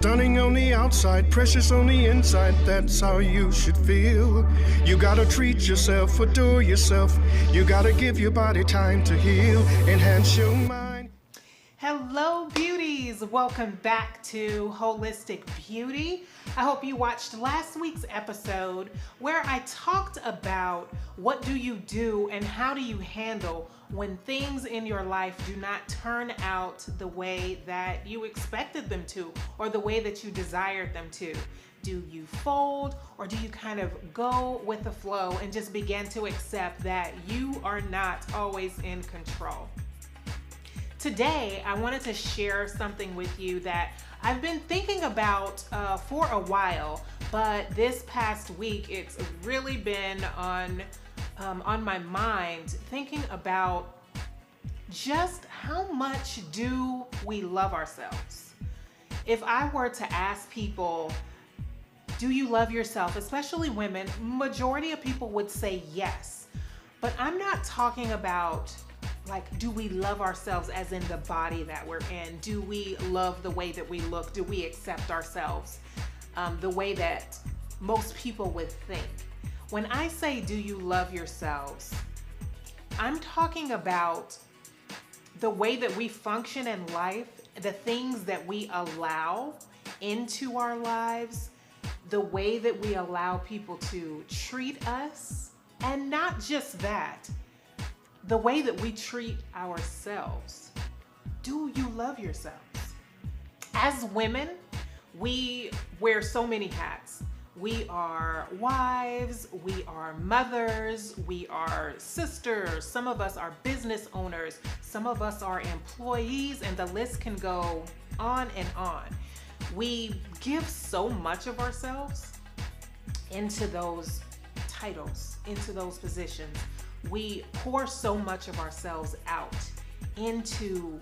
Stunning on the outside, precious on the inside, that's how you should feel. You gotta treat yourself, adore yourself. You gotta give your body time to heal, enhance your mind. Hello, beauties. Welcome back to Holistic Beauty. I hope you watched last week's episode where I talked about what do you do and how do you handle when things in your life do not turn out the way that you expected them to or the way that you desired them to. Do you fold or do you kind of go with the flow and just begin to accept that you are not always in control? Today, I wanted to share something with you that I've been thinking about for a while, but this past week, it's really been on my mind, thinking about just how much do we love ourselves? If I were to ask people, do you love yourself, especially women, majority of people would say yes. But I'm not talking about like, do we love ourselves as in the body that we're in? Do we love the way that we look? Do we accept ourselves the way that most people would think? When I say, do you love yourselves? I'm talking about the way that we function in life, the things that we allow into our lives, the way that we allow people to treat us, and not just that, the way that we treat ourselves. Do you love yourselves? As women, we wear so many hats. We are wives, we are mothers, we are sisters, some of us are business owners, some of us are employees, and the list can go on and on. We give so much of ourselves into those titles, into those positions. We pour so much of ourselves out into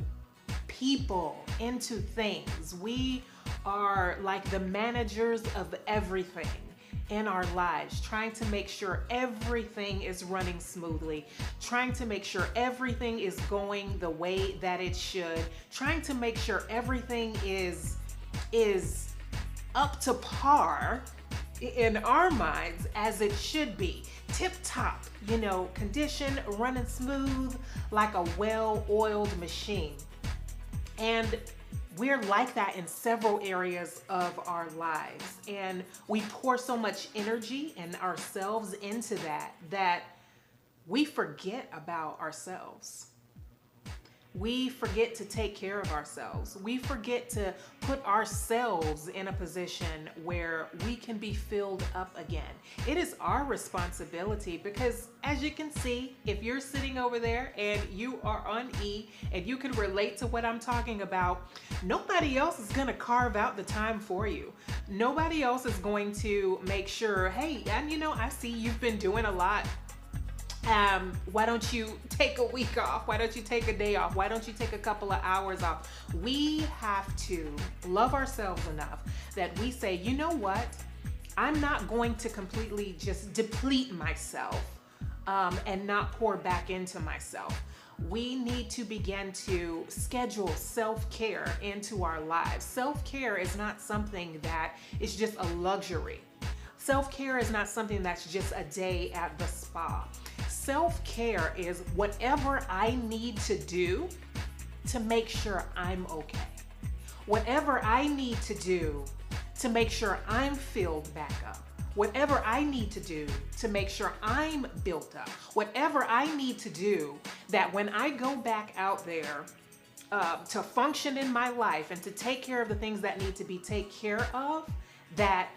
people, into things. We are like the managers of everything in our lives, trying to make sure everything is running smoothly, trying to make sure everything is going the way that it should, trying to make sure everything is up to par in our minds as it should be. Tip top, condition, running smooth like a well-oiled machine. And we're like that in several areas of our lives. And we pour so much energy and ourselves into that we forget about ourselves. We forget to take care of ourselves. We forget to put ourselves in a position where we can be filled up again. It is our responsibility because, as you can see, if you're sitting over there and you are on E and you can relate to what I'm talking about, nobody else is going to carve out the time for you. Nobody else is going to make sure, hey, and I see you've been doing a lot. Why don't you take a week off? Why don't you take a day off? Why don't you take a couple of hours off? We have to love ourselves enough that we say, you know what? I'm not going to completely just deplete myself and not pour back into myself. We need to begin to schedule self-care into our lives. Self-care is not something that is just a luxury. Self-care is not something that's just a day at the spa. Self-care is whatever I need to do to make sure I'm okay. Whatever I need to do to make sure I'm filled back up. Whatever I need to do to make sure I'm built up. Whatever I need to do that when I go back out there to function in my life and to take care of the things that need to be taken care of, that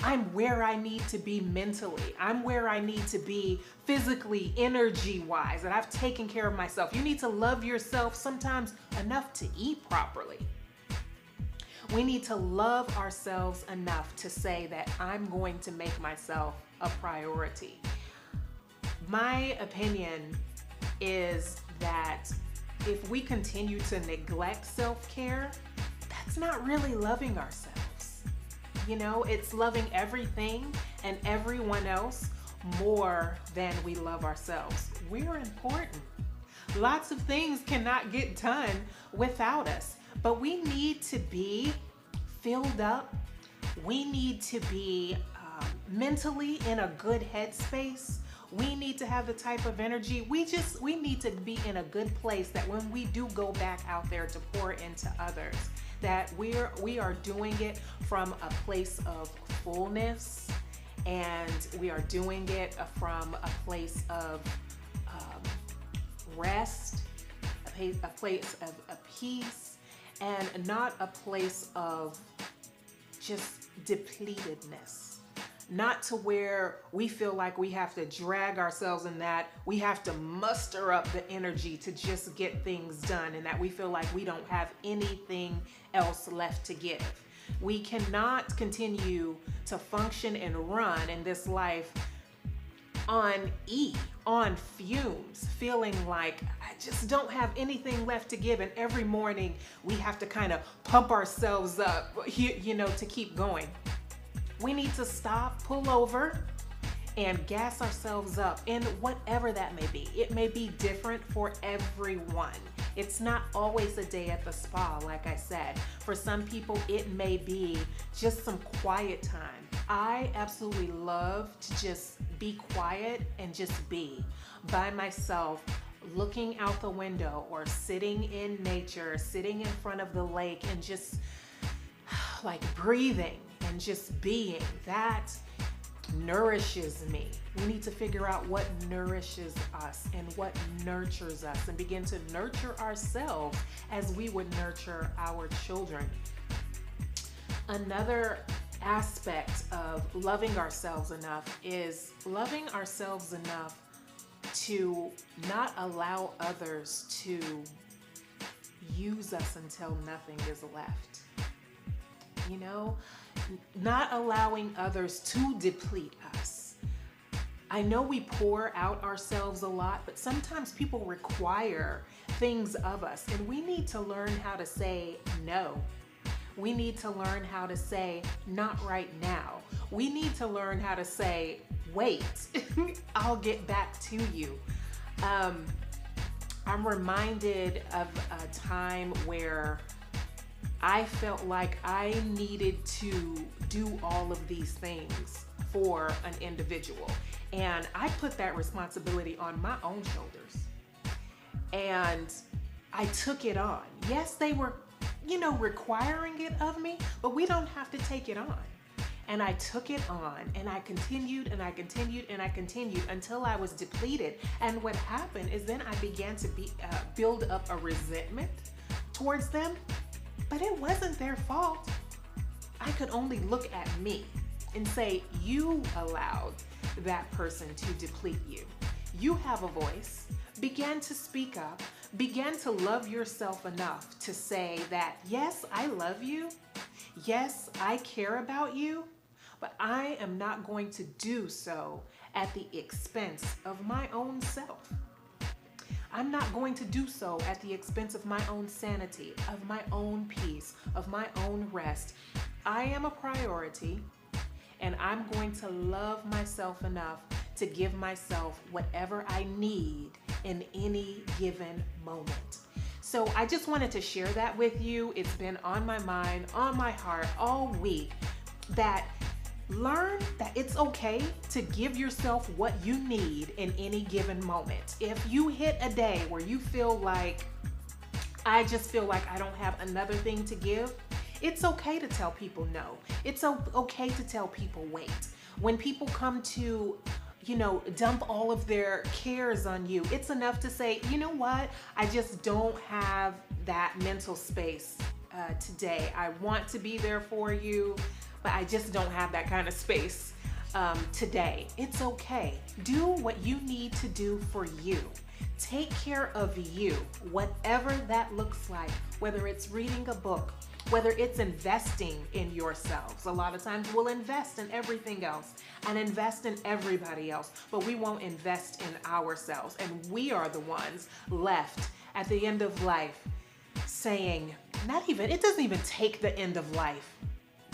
I'm where I need to be mentally. I'm where I need to be physically, energy-wise, that I've taken care of myself. You need to love yourself sometimes enough to eat properly. We need to love ourselves enough to say that I'm going to make myself a priority. My opinion is that if we continue to neglect self-care, that's not really loving ourselves. It's loving everything and everyone else more than we love ourselves. We're important. Lots of things cannot get done without us, but we need to be filled up. We need to be mentally in a good headspace. We need to have the type of energy. We need to be in a good place that when we do go back out there to pour into others, that we are doing it from a place of fullness, and we are doing it from a place of rest, a place of peace, and not a place of just depletedness. Not to where we feel like we have to drag ourselves in that we have to muster up the energy to just get things done, and that we feel like we don't have anything else left to give. We cannot continue to function and run in this life on fumes, feeling like I just don't have anything left to give. And every morning we have to kind of pump ourselves up, to keep going. We need to stop, pull over, and gas ourselves up in whatever that may be. It may be different for everyone. It's not always a day at the spa, like I said. For some people, it may be just some quiet time. I absolutely love to just be quiet and just be by myself, looking out the window or sitting in nature, sitting in front of the lake and just like breathing and just being. That nourishes me. We need to figure out what nourishes us and what nurtures us, and begin to nurture ourselves as we would nurture our children. Another aspect of loving ourselves enough is loving ourselves enough to not allow others to use us until nothing is left. Not allowing others to deplete us. I know we pour out ourselves a lot, but sometimes people require things of us, and we need to learn how to say no. We need to learn how to say not right now. We need to learn how to say, wait, I'll get back to you. I'm reminded of a time where I felt like I needed to do all of these things for an individual. And I put that responsibility on my own shoulders. And I took it on. Yes, they were, requiring it of me, but we don't have to take it on. And I took it on, and I continued and I continued and I continued until I was depleted. And what happened is then I began to build up a resentment towards them. But it wasn't their fault. I could only look at me and say, you allowed that person to deplete you. You have a voice. Begin to speak up. Begin to love yourself enough to say that, yes, I love you. Yes, I care about you. But I am not going to do so at the expense of my own self. I'm not going to do so at the expense of my own sanity, of my own peace, of my own rest. I am a priority, and I'm going to love myself enough to give myself whatever I need in any given moment. So I just wanted to share that with you. It's been on my mind, on my heart all week, that learn that it's okay to give yourself what you need in any given moment. If you hit a day where you feel like, I just feel like I don't have another thing to give, it's okay to tell people no. It's okay to tell people wait. When people come to, dump all of their cares on you, it's enough to say, you know what? I just don't have that mental space today. I want to be there for you, but I just don't have that kind of space today. It's okay. Do what you need to do for you. Take care of you, whatever that looks like, whether it's reading a book, whether it's investing in yourselves. A lot of times we'll invest in everything else and invest in everybody else, but we won't invest in ourselves. And we are the ones left at the end of life saying, it doesn't even take the end of life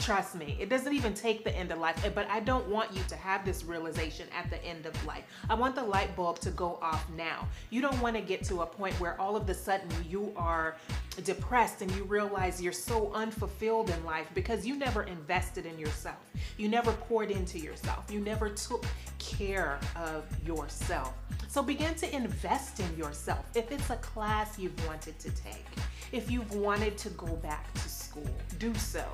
Trust me, it doesn't even take the end of life, but I don't want you to have this realization at the end of life. I want the light bulb to go off now. You don't want to get to a point where all of a sudden you are depressed and you realize you're so unfulfilled in life because you never invested in yourself. You never poured into yourself. You never took care of yourself. So begin to invest in yourself. If it's a class you've wanted to take, if you've wanted to go back to school, do so.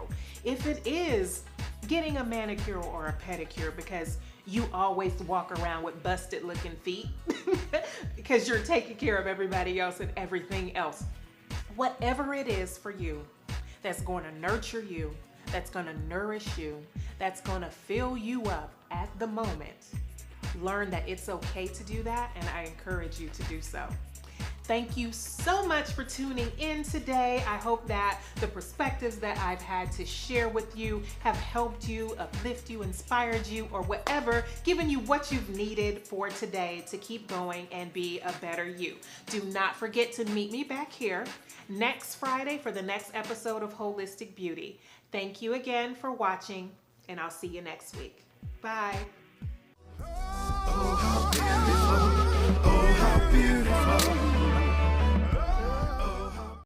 If it is getting a manicure or a pedicure because you always walk around with busted looking feet because you're taking care of everybody else and everything else. Whatever it is for you that's going to nurture you, that's going to nourish you, that's going to fill you up at the moment, learn that it's okay to do that, and I encourage you to do so. Thank you so much for tuning in today. I hope that the perspectives that I've had to share with you have helped you, uplift you, inspired you, or whatever, given you what you've needed for today to keep going and be a better you. Do not forget to meet me back here next Friday for the next episode of Holistic Beauty. Thank you again for watching, and I'll see you next week. Bye. Oh, how